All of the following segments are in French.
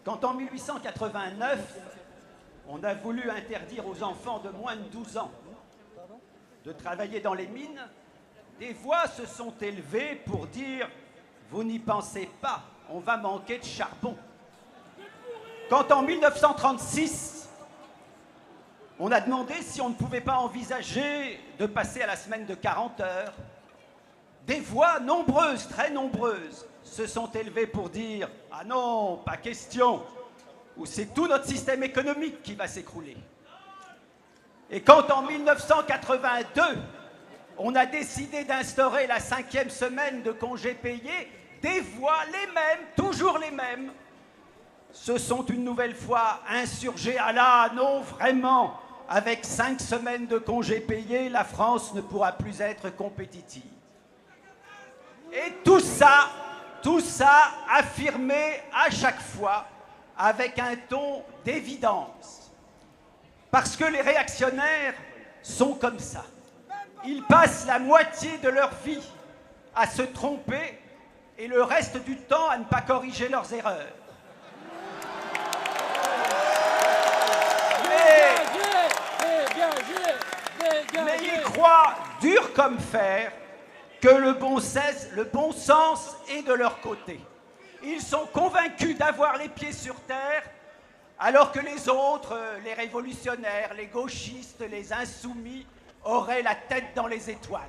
Quand en 1889, on a voulu interdire aux enfants de moins de 12 ans de travailler dans les mines, des voix se sont élevées pour dire « Vous n'y pensez pas, on va manquer de charbon ». Quand en 1936, on a demandé si on ne pouvait pas envisager de passer à la semaine de 40 heures, des voix nombreuses, très nombreuses, se sont élevées pour dire « Ah non, pas question !» ou c'est tout notre système économique qui va s'écrouler. Et quand en 1982, on a décidé d'instaurer la 5e semaine de congés payés, des voix, les mêmes, toujours les mêmes, se sont une nouvelle fois insurgées. Ah là, non, vraiment, avec 5 semaines de congés payés, la France ne pourra plus être compétitive. Et tout ça affirmé à chaque fois avec un ton d'évidence. Parce que les réactionnaires sont comme ça. Ils passent la moitié de leur vie à se tromper et le reste du temps à ne pas corriger leurs erreurs. Mais ils croient, dur comme fer, que le bon sens est de leur côté. Ils sont convaincus d'avoir les pieds sur terre, alors que les autres, les révolutionnaires, les gauchistes, les insoumis, auraient la tête dans les étoiles.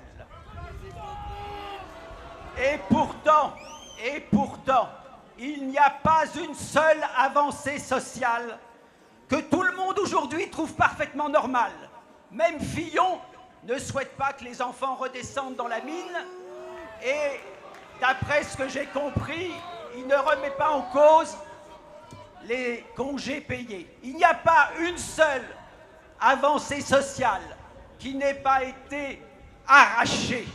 Et pourtant, il n'y a pas une seule avancée sociale que tout le monde aujourd'hui trouve parfaitement normale. Même Fillon ne souhaite pas que les enfants redescendent dans la mine et, d'après ce que j'ai compris, il ne remet pas en cause les congés payés. Il n'y a pas une seule avancée sociale qui n'ait pas été arrachée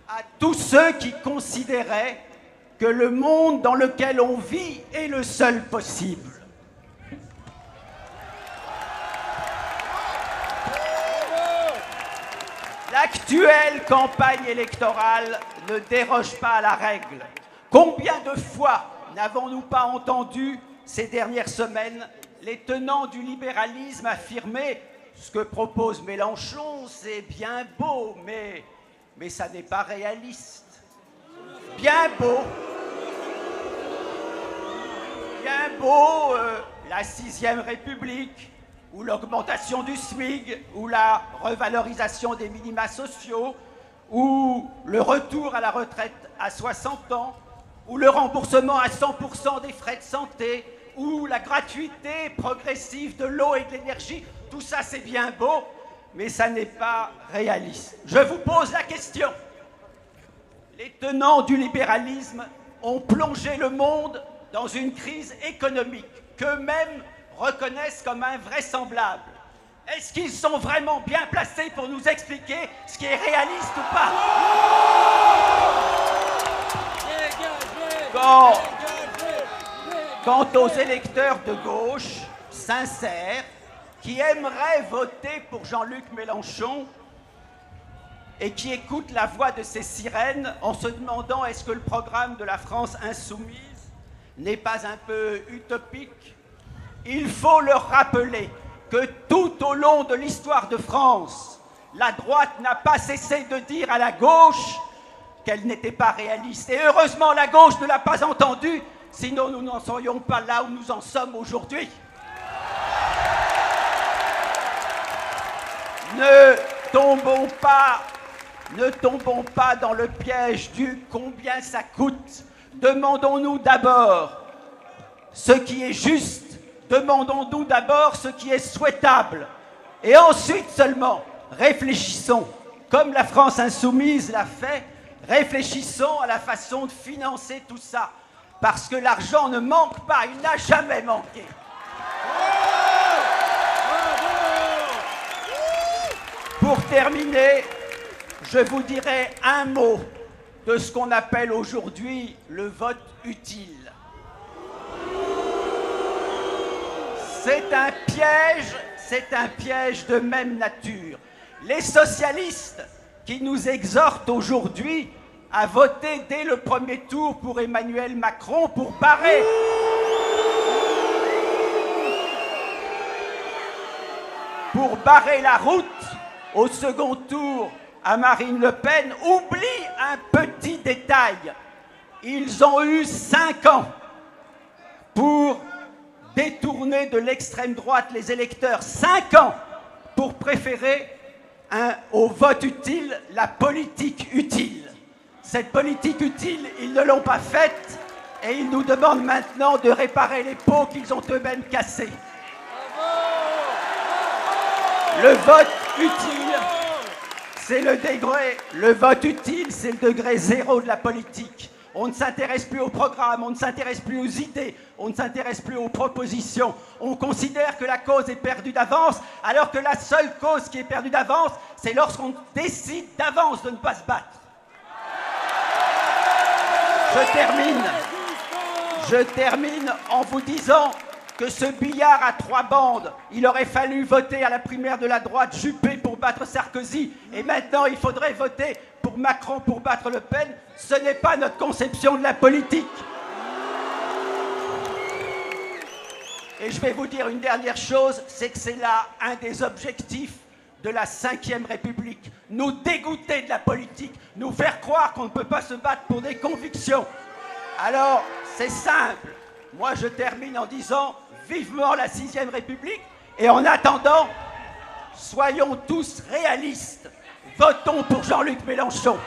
à tous ceux qui considéraient que le monde dans lequel on vit est le seul possible. L'actuelle campagne électorale ne déroge pas à la règle. Combien de fois n'avons-nous pas entendu ces dernières semaines les tenants du libéralisme affirmer ce que propose Mélenchon, c'est bien beau, mais ça n'est pas réaliste. Bien beau, la 6e République, ou l'augmentation du SMIC, ou la revalorisation des minima sociaux, ou le retour à la retraite à 60 ans, ou le remboursement à 100% des frais de santé, ou la gratuité progressive de l'eau et de l'énergie. Tout ça, c'est bien beau, mais ça n'est pas réaliste. Je vous pose la question. Les tenants du libéralisme ont plongé le monde dans une crise économique qu'eux-mêmes reconnaissent comme invraisemblable. Est-ce qu'ils sont vraiment bien placés pour nous expliquer ce qui est réaliste ou pas? Quant aux électeurs de gauche, sincères, qui aimeraient voter pour Jean-Luc Mélenchon et qui écoutent la voix de ces sirènes en se demandant est-ce que le programme de la France insoumise n'est pas un peu utopique, il faut leur rappeler que tout au long de l'histoire de France, la droite n'a pas cessé de dire à la gauche qu'elle n'était pas réaliste. Et heureusement, la gauche ne l'a pas entendu, sinon nous n'en serions pas là où nous en sommes aujourd'hui. Ne tombons pas dans le piège du combien ça coûte. Demandons-nous d'abord ce qui est juste. Demandons-nous d'abord ce qui est souhaitable. Et ensuite seulement, réfléchissons, comme la France insoumise l'a fait, réfléchissons à la façon de financer tout ça. Parce que l'argent ne manque pas, il n'a jamais manqué. Pour terminer, je vous dirai un mot de ce qu'on appelle aujourd'hui le vote utile. C'est un piège de même nature. Les socialistes qui nous exhortent aujourd'hui à voter dès le premier tour pour Emmanuel Macron pour barrer pour barrer la route au second tour à Marine Le Pen, oublie un petit détail. Ils ont eu 5 ans pour détourner de l'extrême droite les électeurs. 5 ans pour préférer au vote utile la politique utile. Cette politique utile, ils ne l'ont pas faite et ils nous demandent maintenant de réparer les pots qu'ils ont eux-mêmes cassés. Le vote utile, c'est le degré. Le vote utile, c'est le degré zéro de la politique. On ne s'intéresse plus au programme, on ne s'intéresse plus aux idées, on ne s'intéresse plus aux propositions. On considère que la cause est perdue d'avance, alors que la seule cause qui est perdue d'avance, c'est lorsqu'on décide d'avance de ne pas se battre. Je termine en vous disant que ce billard à 3 bandes, il aurait fallu voter à la primaire de la droite Juppé pour battre Sarkozy, et maintenant il faudrait voter pour Macron pour battre Le Pen. Ce n'est pas notre conception de la politique. Et je vais vous dire une dernière chose, c'est que c'est là un des objectifs de la Ve République. Nous dégoûter de la politique, nous faire croire qu'on ne peut pas se battre pour des convictions. Alors, c'est simple. Moi, je termine en disant vivement la 6e République. Et en attendant, soyons tous réalistes. Votons pour Jean-Luc Mélenchon.